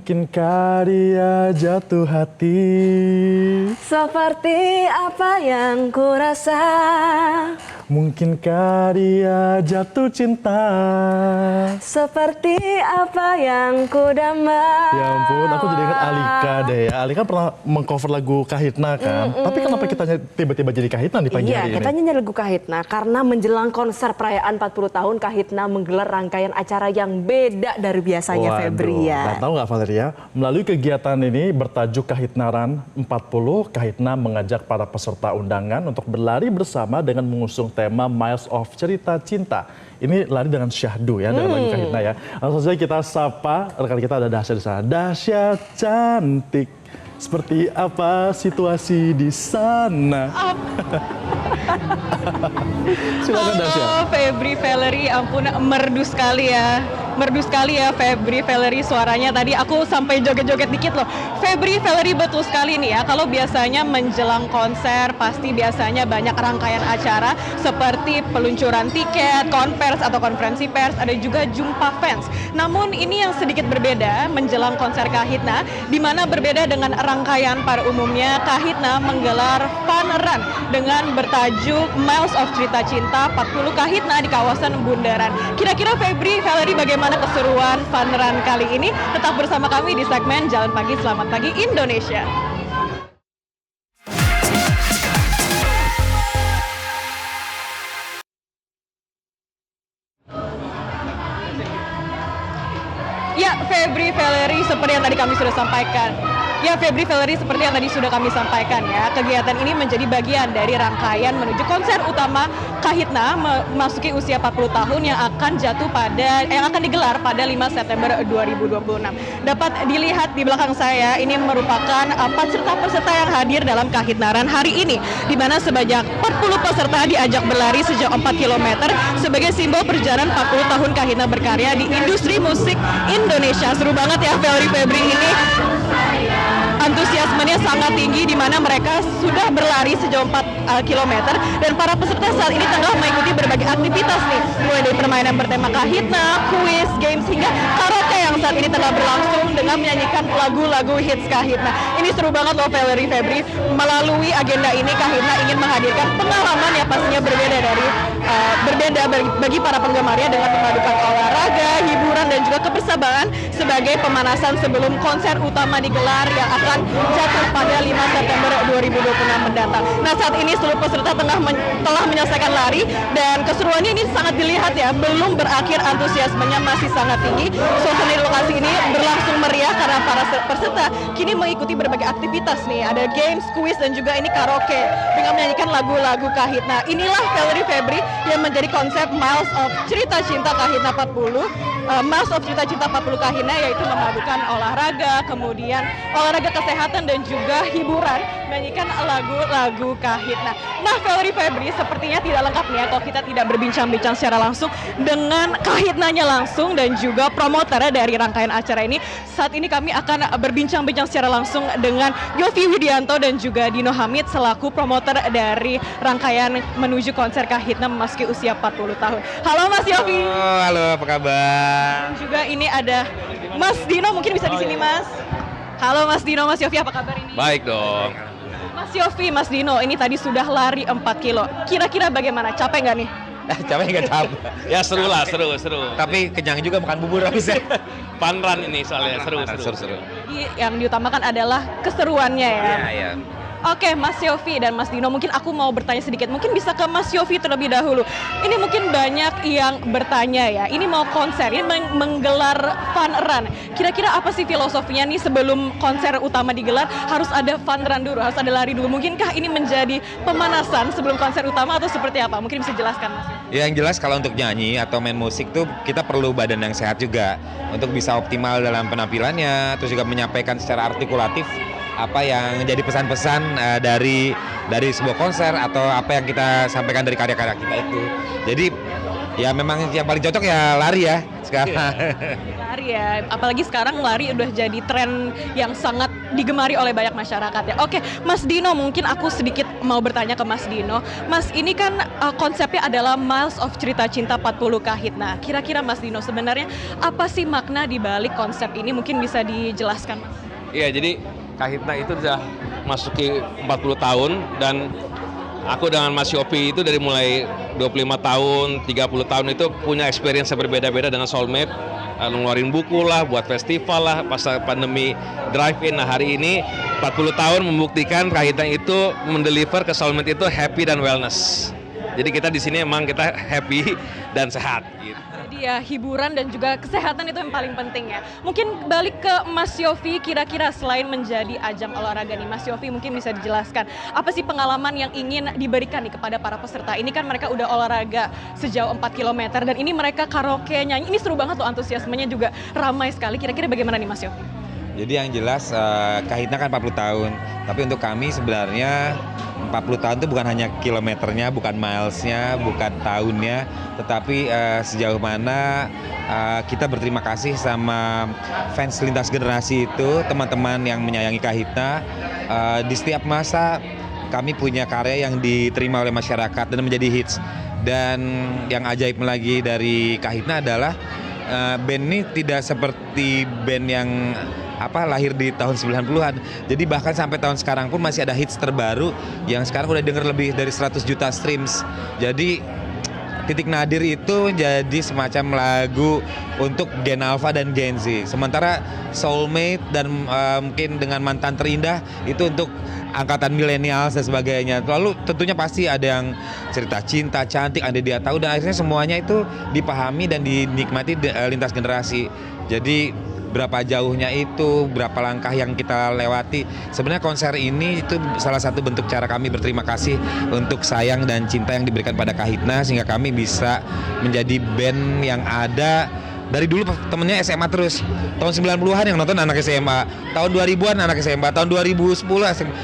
Mungkinkah dia jatuh hati? Seperti apa yang kurasa. Mungkinkah dia jatuh cinta? Seperti apa yang kudama. Ya ampun, aku jadi ingat Alika deh ya. Alika pernah mengcover lagu Kahitna kan. Tapi kenapa kita tiba-tiba jadi Kahitna di pagi hari ini? Iya, kita nyanyi lagu Kahitna karena menjelang konser perayaan 40 tahun Kahitna menggelar rangkaian acara yang beda dari biasanya, Febri ya. Nah, tahu nggak Valeria? Melalui kegiatan ini bertajuk Kahitnaran 40, Kahitna mengajak para peserta undangan untuk berlari bersama dengan mengusung tema Miles of Cerita Cinta. Ini lari dengan syahdu ya, dengan lagu Kahitna ya. Langsung saja kita sapa, rekan kita ada Dahsyat di sana. Dahsyat cantik, seperti apa situasi di sana? Silakan Dahsyat. Halo Febri, Valerie, ampun merdu sekali ya. Merdu sekali ya Febri, Valerie, suaranya tadi aku sampai joget-joget dikit loh. Febri, Valerie, betul sekali nih ya. Kalau biasanya menjelang konser pasti biasanya banyak rangkaian acara seperti peluncuran tiket, konvers atau konferensi pers, ada juga jumpa fans. Namun ini yang sedikit berbeda menjelang konser Kahitna, di mana berbeda dengan rangkaian pada umumnya. Kahitna menggelar fun run dengan bertajuk Miles of Cerita Cinta 40 Kahitna di kawasan Bundaran. Kira-kira Febri, Valerie, bagaimana keseruan fun run kali ini? Tetap bersama kami di segmen Jalan Pagi Selamat Pagi Indonesia. Ya, Febri, Valerie, seperti yang tadi kami sudah sampaikan. Ya, Febri, Valerie, seperti yang tadi sudah kami sampaikan ya, kegiatan ini menjadi bagian dari rangkaian menuju konser utama Kahitna memasuki usia 40 tahun yang akan digelar pada 5 September 2026. Dapat dilihat di belakang saya, ini merupakan peserta-peserta yang hadir dalam Kahitnaran hari ini, di mana sebanyak 40 peserta diajak berlari sejauh 4 km sebagai simbol perjalanan 40 tahun Kahitna berkarya di industri musik Indonesia. Seru banget ya Valerie, Febri, ini antusiasmenya sangat tinggi di mana mereka sudah berlari sejauh 4 km dan para peserta saat ini tengah mengikuti berbagai aktivitas nih, mulai dari permainan bertema Kahitna, kuis, games hingga karaoke yang saat ini tengah berlangsung dengan menyanyikan lagu-lagu hits Kahitna. Ini seru banget loh Valerie, Febri. Melalui agenda ini Kahitna ingin menghadirkan pengalaman yang pastinya berbeda bagi para penggemarnya dengan memadukan olahraga, hiburan dan juga kebersamaan sebagai pemanasan sebelum konser utama digelar yang akan jatuh pada 5 September 2026 mendatang. Nah, saat ini seluruh peserta telah menyelesaikan lari dan keseruannya ini sangat dilihat ya, belum berakhir, antusiasmenya masih sangat tinggi. Suasana di lokasi ini berlangsung meriah karena para peserta kini mengikuti berbagai aktivitas nih, ada games, kuis dan juga ini karaoke dengan menyanyikan lagu-lagu Kahitna. Inilah Valerie, Febri, yang menjadi konsep Miles of Cerita Cinta Kahitna 40. Miles of Cerita Cinta 40 Kahitna yaitu memadukan olahraga, kemudian olahraga kesehatan dan juga hiburan, menyanyikan lagu-lagu Kahitna. Nah, Valerie, Febri, sepertinya tidak lengkap nih ya kalau kita tidak berbincang-bincang secara langsung dengan Kahitnanya langsung dan juga promoter dari rangkaian acara ini. Saat ini kami akan berbincang-bincang secara langsung dengan Yofi Widianto dan juga Dino Hamid selaku promoter dari rangkaian menuju konser Kahitna memasuki usia 40 tahun. Halo Mas Yofi. Halo, apa kabar? Dan juga ini ada Mas Dino, mungkin bisa di sini Mas. Halo Mas Dino, Mas Yofi, apa kabar ini? Baik dong. Mas Yofi, Mas Dino, ini tadi sudah lari 4 kilo. Kira-kira bagaimana? Capek nggak nih? Capek nggak capek? Ya seru lah, seru. Tapi kenyang juga makan bubur habisnya. Fun run ini soalnya, seru. Yang diutamakan adalah keseruannya ya. Iya. Oke, Mas Yofi dan Mas Dino, mungkin aku mau bertanya sedikit. Mungkin bisa ke Mas Yofi terlebih dahulu. Ini mungkin banyak yang bertanya ya, ini mau konser, ini menggelar fun run. Kira-kira apa sih filosofinya nih sebelum konser utama digelar harus ada fun run dulu, harus ada lari dulu. Mungkinkah ini menjadi pemanasan sebelum konser utama atau seperti apa? Mungkin bisa jelaskan Mas. Ya, yang jelas kalau untuk nyanyi atau main musik tuh kita perlu badan yang sehat juga untuk bisa optimal dalam penampilannya, terus juga menyampaikan secara artikulatif apa yang jadi pesan-pesan dari sebuah konser atau apa yang kita sampaikan dari karya-karya kita itu. Jadi ya memang yang paling cocok ya lari ya sekarang. Lari ya, apalagi sekarang lari udah jadi tren yang sangat digemari oleh banyak masyarakat ya. Oke, Mas Dino, mungkin aku sedikit mau bertanya ke Mas Dino. Mas, ini kan konsepnya adalah Miles of Cerita Cinta 40 Kahitna. Kira-kira Mas Dino sebenarnya apa sih makna di balik konsep ini? Mungkin bisa dijelaskan, Mas. Iya, jadi Kahitna itu sudah masuki 40 tahun dan aku dengan Mas Yofi itu dari mulai 25 tahun, 30 tahun itu punya experience yang berbeda-beda dengan Soulmate. Ngeluarin buku lah, buat festival lah, pas pandemi drive-in. Nah, hari ini 40 tahun membuktikan Kahitna itu mendeliver ke Soulmate itu happy dan wellness. Jadi kita di sini emang kita happy dan sehat gitu. Jadi ya hiburan dan juga kesehatan itu yang paling penting ya. Mungkin balik ke Mas Yofi, kira-kira selain menjadi ajang olahraga nih, Mas Yofi mungkin bisa dijelaskan apa sih pengalaman yang ingin diberikan nih kepada para peserta. Ini kan mereka udah olahraga sejauh 4 km dan ini mereka karaoke nyanyi. Ini seru banget tuh, antusiasmenya juga ramai sekali. Kira-kira bagaimana nih Mas Yofi? Jadi yang jelas Kahitna kan 40 tahun, tapi untuk kami sebenarnya 40 tahun itu bukan hanya kilometernya, bukan milesnya, bukan tahunnya, tetapi sejauh mana kita berterima kasih sama fans lintas generasi itu, teman-teman yang menyayangi Kahitna. Di setiap masa kami punya karya yang diterima oleh masyarakat dan menjadi hits. Dan yang ajaib lagi dari Kahitna adalah band ini tidak seperti band yang lahir di tahun 90-an. Jadi bahkan sampai tahun sekarang pun masih ada hits terbaru yang sekarang udah denger lebih dari 100 juta streams. Jadi Titik Nadir itu jadi semacam lagu untuk Gen Alpha dan Gen Z. Sementara Soulmate dan mungkin dengan Mantan Terindah itu untuk angkatan milenial dan sebagainya. Lalu tentunya pasti ada yang cerita cinta, cantik, ada dia tahu, dan akhirnya semuanya itu dipahami dan dinikmati lintas generasi. Jadi berapa jauhnya itu, berapa langkah yang kita lewati. Sebenarnya konser ini itu salah satu bentuk cara kami berterima kasih untuk sayang dan cinta yang diberikan pada Kahitna, sehingga kami bisa menjadi band yang ada dari dulu temennya SMA terus. Tahun 90-an yang nonton anak SMA, tahun 2000-an anak SMA, tahun 2010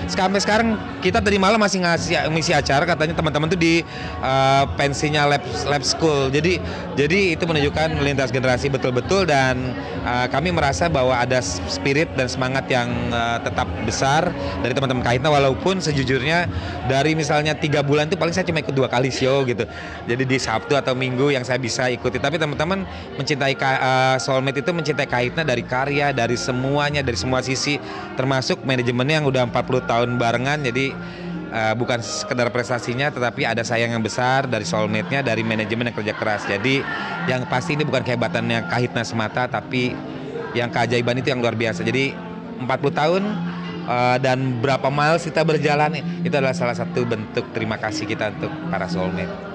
sampai sekarang kita tadi malam masih ngisi acara, katanya teman-teman tuh di pensinya lab school. Jadi itu menunjukkan lintas generasi betul-betul, dan kami merasa bahwa ada spirit dan semangat yang tetap besar dari teman-teman Kahitna, walaupun sejujurnya dari misalnya 3 bulan itu paling saya cuma ikut 2 kali show gitu. Jadi di Sabtu atau Minggu yang saya bisa ikuti, tapi teman-teman mencintai Soulmate itu mencintai Kahitna dari karya, dari semuanya, dari semua sisi, termasuk manajemennya yang udah 40 tahun barengan. Jadi bukan sekedar prestasinya, tetapi ada sayang yang besar dari Soulmate-nya, dari manajemen yang kerja keras. Jadi yang pasti ini bukan kehebatannya Kahitna semata, tapi yang keajaiban itu yang luar biasa. Jadi 40 tahun dan berapa miles kita berjalan, itu adalah salah satu bentuk terima kasih kita untuk para Soulmate.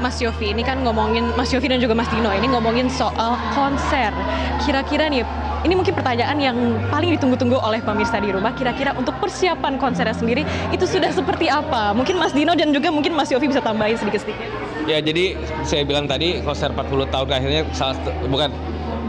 Mas Yofi, ini kan ngomongin, Mas Yofi dan juga Mas Dino ini ngomongin soal konser. Kira-kira nih, ini mungkin pertanyaan yang paling ditunggu-tunggu oleh pemirsa di rumah. Kira-kira untuk persiapan konsernya sendiri itu sudah seperti apa? Mungkin Mas Dino dan juga mungkin Mas Yofi bisa tambahin sedikit-sedikit. Ya, jadi saya bilang tadi konser 40 tahun akhirnya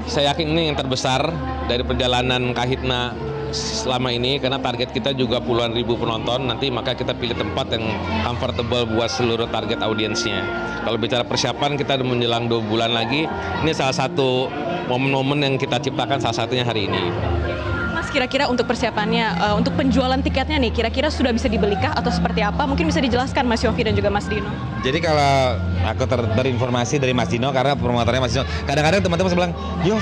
saya yakin ini yang terbesar dari perjalanan Kahitna selama ini, karena target kita juga puluhan ribu penonton nanti, maka kita pilih tempat yang comfortable buat seluruh target audiensnya. Kalau bicara persiapan, kita menjelang 2 bulan lagi, ini salah satu momen-momen yang kita ciptakan, salah satunya hari ini. Mas, kira-kira untuk persiapannya, untuk penjualan tiketnya nih, kira-kira sudah bisa dibelikah atau seperti apa? Mungkin bisa dijelaskan Mas Yofi dan juga Mas Dino. Jadi kalau aku terinformasi dari Mas Dino, karena promotornya Mas Dino, kadang-kadang teman-teman bilang, "Yo,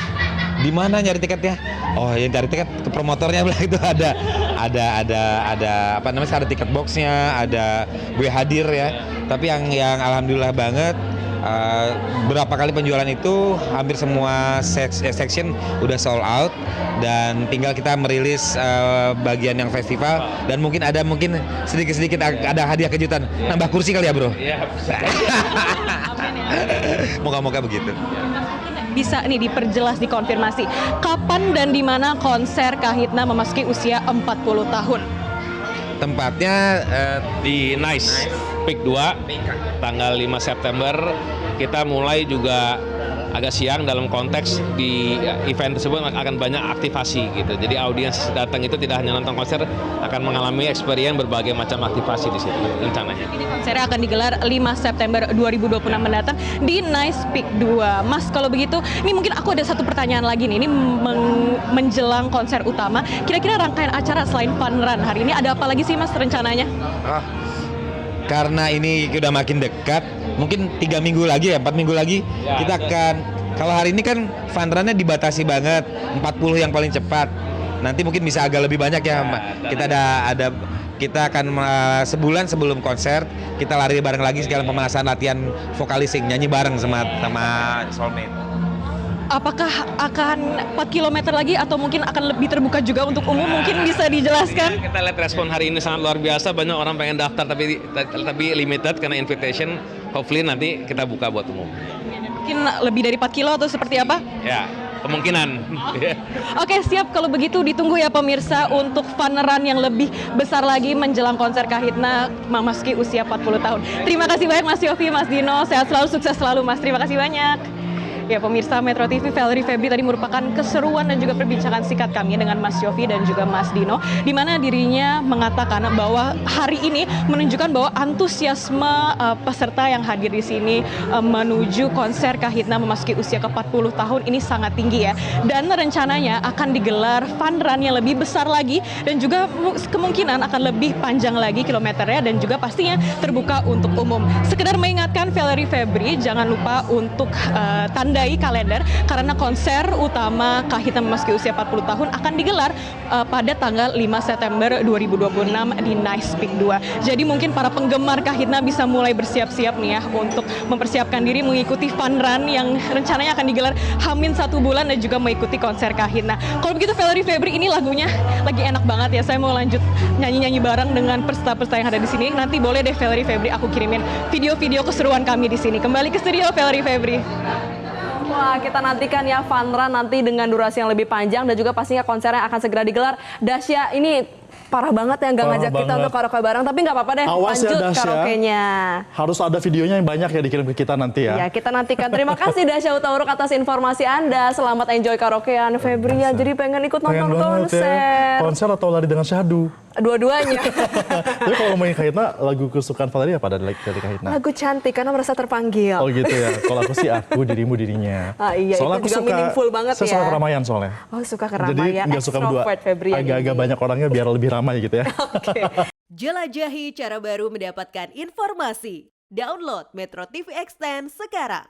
di mana nyari tiketnya?" Oh, yang cari tiket ke promotornya bilang itu ada apa namanya, ada tiket boxnya, ada gue hadir ya. Tapi yang alhamdulillah banget, berapa kali penjualan itu hampir semua section udah sold out, dan tinggal kita merilis bagian yang festival, dan mungkin sedikit-sedikit ada hadiah kejutan, nambah kursi kali ya bro. Iya. Moga-moga begitu. Bisa nih diperjelas, dikonfirmasi kapan dan di mana konser Kahitna memasuki usia 40 tahun? Tempatnya di Nice, Peak 2, tanggal 5 September. Kita mulai juga agak siang dalam konteks di event tersebut akan banyak aktivasi gitu. Jadi audiens datang itu tidak hanya nonton konser, akan mengalami experience berbagai macam aktivasi di situ rencananya. Ini konsernya akan digelar 5 September 2026 mendatang di Nice Peak 2. Mas, kalau begitu, ini mungkin aku ada satu pertanyaan lagi nih. Ini menjelang konser utama. Kira-kira rangkaian acara selain Fun Run hari ini ada apa lagi sih Mas rencananya? Karena ini udah makin dekat, mungkin 3 minggu lagi ya, 4 minggu lagi Ya, kita akan, kalau hari ini kan fun run-nya dibatasi banget, 40 yang paling cepat. Nanti mungkin bisa agak lebih banyak ya. Kita kita akan sebulan sebelum konser kita lari bareng lagi sekalian pemanasan latihan vocalising, nyanyi bareng sama Soulmate. Apakah akan 4 km lagi atau mungkin akan lebih terbuka juga untuk umum? Mungkin bisa dijelaskan? Kita lihat respon hari ini sangat luar biasa, banyak orang pengen daftar tapi limited karena invitation. Hopefully nanti kita buka buat umum. Mungkin lebih dari 4 kilo atau seperti apa? Ya, kemungkinan. Oke, siap. Kalau begitu ditunggu ya pemirsa untuk fun run yang lebih besar lagi menjelang konser Kahitna memasuki usia 40 tahun. Terima kasih banyak Mas Yofi, Mas Dino. Sehat selalu, sukses selalu Mas. Terima kasih banyak. Ya pemirsa Metro TV, Valerie Febri tadi merupakan keseruan dan juga perbincangan singkat kami dengan Mas Yofi dan juga Mas Dino, di mana dirinya mengatakan bahwa hari ini menunjukkan bahwa antusiasme peserta yang hadir di sini menuju konser Kahitna memasuki usia ke-40 tahun ini sangat tinggi ya. Dan rencananya akan digelar fun run yang lebih besar lagi dan juga kemungkinan akan lebih panjang lagi kilometernya dan juga pastinya terbuka untuk umum. Sekedar mengingatkan Valerie Febri, jangan lupa untuk tandai kalender karena konser utama Kahitna memasuki usia 40 tahun akan digelar pada tanggal 5 September 2026 di Nice Peak 2. Jadi mungkin para penggemar Kahitna bisa mulai bersiap-siap nih ya untuk mempersiapkan diri mengikuti fun run yang rencananya akan digelar hamin 1 bulan dan juga mengikuti konser Kahitna. Kalau begitu Valerie Febri, ini lagunya lagi enak banget ya. Saya mau lanjut nyanyi-nyanyi bareng dengan peserta-peserta yang ada di sini. Nanti boleh deh Valerie Febri aku kirimin video-video keseruan kami di sini. Kembali ke studio Valerie Febri. Wah, kita nantikan ya fun run nanti dengan durasi yang lebih panjang dan juga pastinya konsernya akan segera digelar. Dasya, ini parah banget ya nggak ngajak kita untuk karaoke bareng, tapi nggak apa-apa deh, Awas ya, lanjut Dasya. karaoke-nya. Harus ada videonya yang banyak ya dikirim ke kita nanti ya. Ya, kita nantikan. Terima kasih Dasya Utauruk atas informasi Anda. Selamat enjoy karaokean Febri ya. Jadi pengen ikut Pengen nonton banget konser. ya. Konser atau lari dengan syahdu. Dua-duanya. Tapi kalau main Kahitna, lagu kesukaan Valerie apa dari Kahitna? Lagu cantik karena merasa terpanggil. Oh gitu ya. Kalau aku sih aku, dirimu, dirinya. Ah, iya, Soalnya itu juga meaningful banget saya ya. suka keramaian soalnya. Oh, suka Jadi keramaian. nggak suka berdua. Extrovert Febri ya Agak-agak ini. banyak orangnya biar lebih ramai gitu ya. Oke. Jelajahi cara baru mendapatkan informasi. Download Metro TV Extend sekarang.